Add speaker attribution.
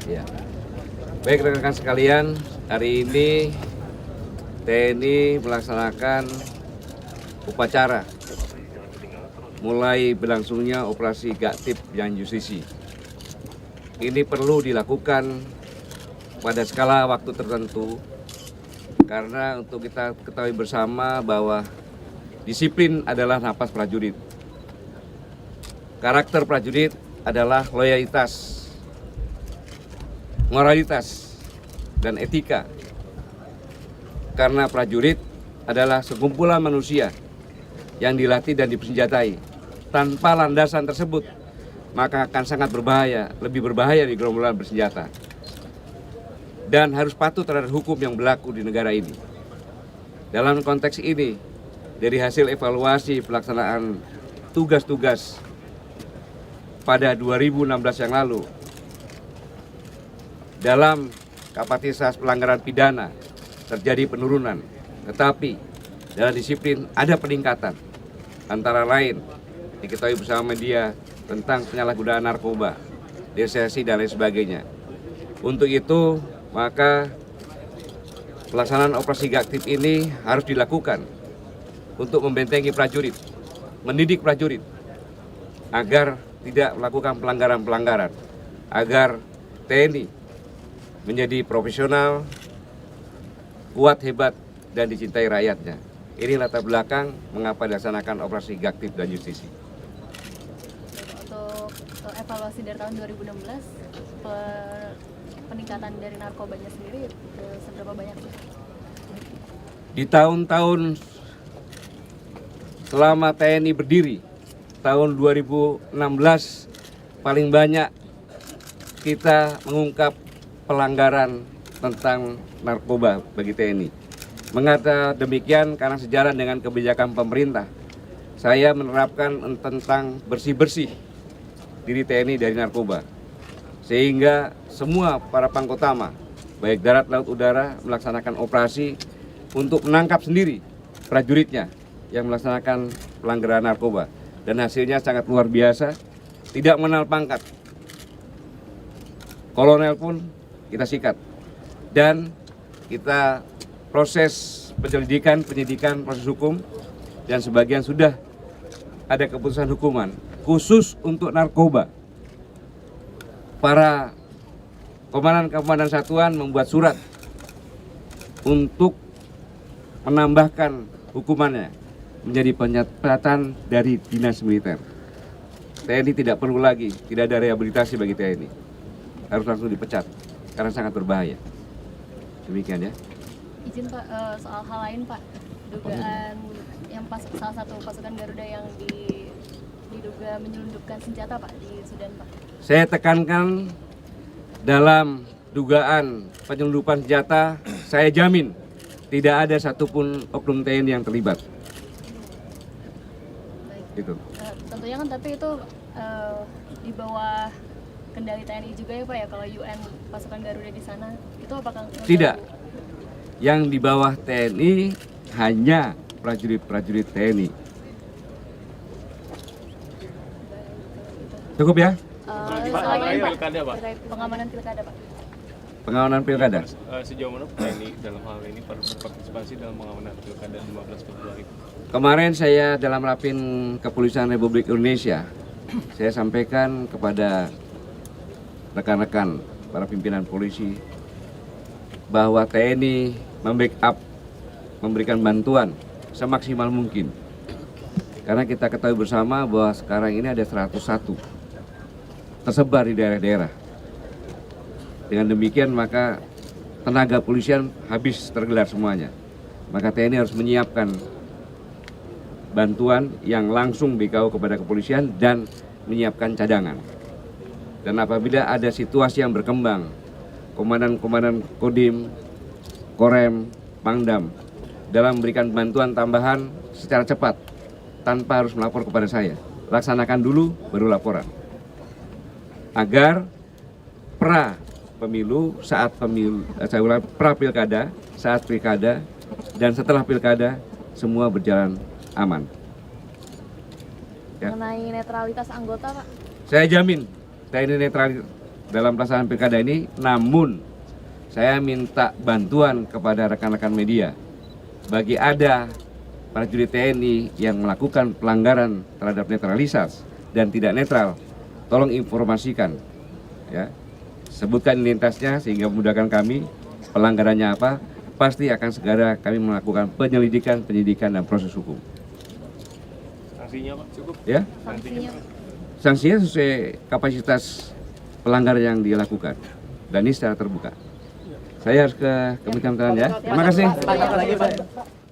Speaker 1: Ya. Baik rekan-rekan sekalian, hari ini TNI melaksanakan upacara mulai berlangsungnya operasi Gaktip yang Justisi. Ini perlu dilakukan pada skala waktu tertentu karena untuk kita ketahui bersama bahwa disiplin adalah napas prajurit. Karakter prajurit adalah loyalitas, moralitas, dan etika. Karena prajurit adalah sekumpulan manusia yang dilatih dan dipersenjatai. Tanpa landasan tersebut, maka akan sangat berbahaya, lebih berbahaya di gerombolan bersenjata. Dan harus patuh terhadap hukum yang berlaku di negara ini. Dalam konteks ini, dari hasil evaluasi pelaksanaan tugas-tugas pada 2016 yang lalu, dalam kapasitas pelanggaran pidana terjadi penurunan, tetapi dalam disiplin ada peningkatan. Antara lain diketahui bersama media tentang penyalahgunaan narkoba, desersi dan lain sebagainya. Untuk itu maka pelaksanaan operasi Gaktip ini harus dilakukan untuk membentengi prajurit, mendidik prajurit agar tidak melakukan pelanggaran-pelanggaran, agar TNI menjadi profesional, kuat, hebat, dan dicintai rakyatnya. Ini latar belakang mengapa dilaksanakan operasi Gaktip dan Justisi.
Speaker 2: Untuk evaluasi dari tahun 2016, peningkatan dari narkobanya sendiri seberapa banyak sih?
Speaker 1: Di tahun-tahun selama TNI berdiri, tahun 2016 paling banyak kita mengungkap pelanggaran tentang narkoba bagi TNI. Mengata demikian karena sejalan dengan kebijakan pemerintah, saya menerapkan tentang bersih-bersih diri TNI dari narkoba. Sehingga semua para pangkotama, baik darat, laut, udara, melaksanakan operasi untuk menangkap sendiri prajuritnya yang melaksanakan pelanggaran narkoba. Dan hasilnya sangat luar biasa, tidak mengenal pangkat. Kolonel pun kita sikat. Dan kita proses penyelidikan, penyidikan, proses hukum, dan sebagian sudah ada keputusan hukuman khusus untuk narkoba. Para komandan-komandan satuan membuat surat untuk menambahkan hukumannya menjadi penyatatan dari dinas militer. TNI tidak perlu lagi, tidak ada rehabilitasi bagi TNI. Harus langsung dipecat karena sangat berbahaya. Demikian ya.
Speaker 2: Izin Pak, soal hal lain Pak, dugaan yang salah satu pasukan Garuda yang diduga menyelundupkan senjata Pak di Sudan Pak.
Speaker 1: Saya tekankan dalam dugaan penyelundupan senjata, saya jamin tidak ada satupun oknum TNI yang terlibat. Gitu.
Speaker 2: Tentunya kan tapi itu di bawah kendali TNI juga ya Pak ya, kalau UN pasukan Garuda di sana itu apakah
Speaker 1: tidak? Yang di bawah TNI hanya prajurit-prajurit TNI. Cukup ya?
Speaker 2: Selain Pak, pengamanan pilkada Pak.
Speaker 1: Pengamanan pilkada.
Speaker 3: Sejauh mana TNI dalam hal ini berpartisipasi dalam pengamanan pilkada 15 Februari?
Speaker 1: Kemarin saya dalam rapin Kepolisian Republik Indonesia, saya sampaikan kepada rekan-rekan para pimpinan polisi bahwa TNI membackup, memberikan bantuan semaksimal mungkin. Karena kita ketahui bersama bahwa sekarang ini ada 101 tersebar di daerah-daerah. Dengan demikian maka tenaga polisian habis tergelar semuanya. Maka TNI harus menyiapkan bantuan yang langsung BKO kepada kepolisian dan menyiapkan cadangan. Dan apabila ada situasi yang berkembang, komandan-komandan Kodim, Korem, Pangdam dalam memberikan bantuan tambahan secara cepat tanpa harus melapor kepada saya. Laksanakan dulu baru laporan. Agar pra pemilu, saat pemilu, pra pilkada, saat pilkada dan setelah pilkada semua berjalan aman.
Speaker 2: Ya. Mengenai netralitas anggota Pak?
Speaker 1: Saya jamin TNI netral dalam pelaksanaan pilkada ini, namun saya minta bantuan kepada rekan-rekan media. Bagi ada prajurit TNI yang melakukan pelanggaran terhadap netralitas dan tidak netral, tolong informasikan, ya, sebutkan identitasnya sehingga memudahkan kami. Pelanggarannya apa? Pasti akan segera kami melakukan penyelidikan, penyidikan dan proses hukum.
Speaker 3: Sanksinya Pak cukup?
Speaker 1: Ya,
Speaker 2: Sanksinya
Speaker 1: sanksinya sesuai kapasitas pelanggar yang dilakukan dan ini secara terbuka. Saya harus ke Kementerian Pertahanan ya. Terima kasih.
Speaker 4: Pak, lagi Pak.